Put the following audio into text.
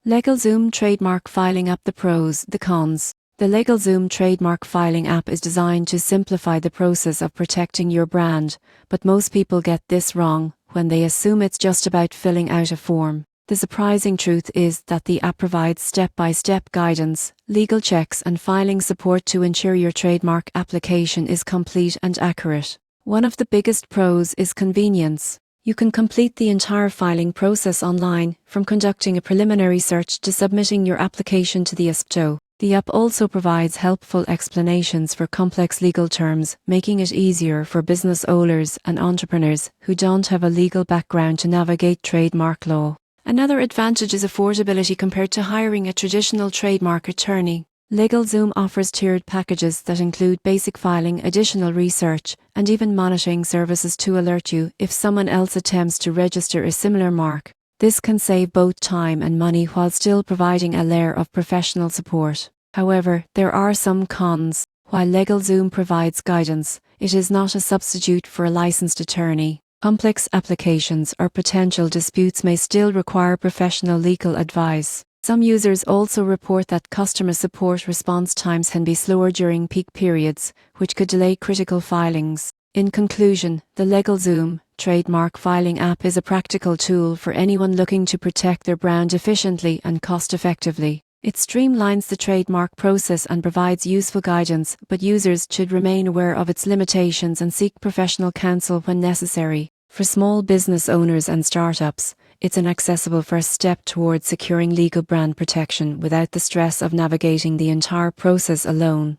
LegalZoom Trademark Filing App. The pros, the cons. The LegalZoom Trademark Filing App is designed to simplify the process of protecting your brand, but most people get this wrong when they assume it's just about filling out a form. The surprising truth is that the app provides step-by-step guidance, legal checks and filing support to ensure your trademark application is complete and accurate. One of the biggest pros is convenience. You can complete the entire filing process online, from conducting a preliminary search to submitting your application to the ISPTO. The app also provides helpful explanations for complex legal terms, making it easier for business owners and entrepreneurs who don't have a legal background to navigate trademark law. Another advantage is affordability compared to hiring a traditional trademark attorney. LegalZoom offers tiered packages that include basic filing, additional research, and even monitoring services to alert you if someone else attempts to register a similar mark. This can save both time and money while still providing a layer of professional support. However, there are some cons. While LegalZoom provides guidance, it is not a substitute for a licensed attorney. Complex applications or potential disputes may still require professional legal advice. Some users also report that customer support response times can be slower during peak periods, which could delay critical filings. In conclusion, the LegalZoom Trademark Filing App is a practical tool for anyone looking to protect their brand efficiently and cost-effectively. It streamlines the trademark process and provides useful guidance, but users should remain aware of its limitations and seek professional counsel when necessary. For small business owners and startups, it's an accessible first step towards securing legal brand protection without the stress of navigating the entire process alone.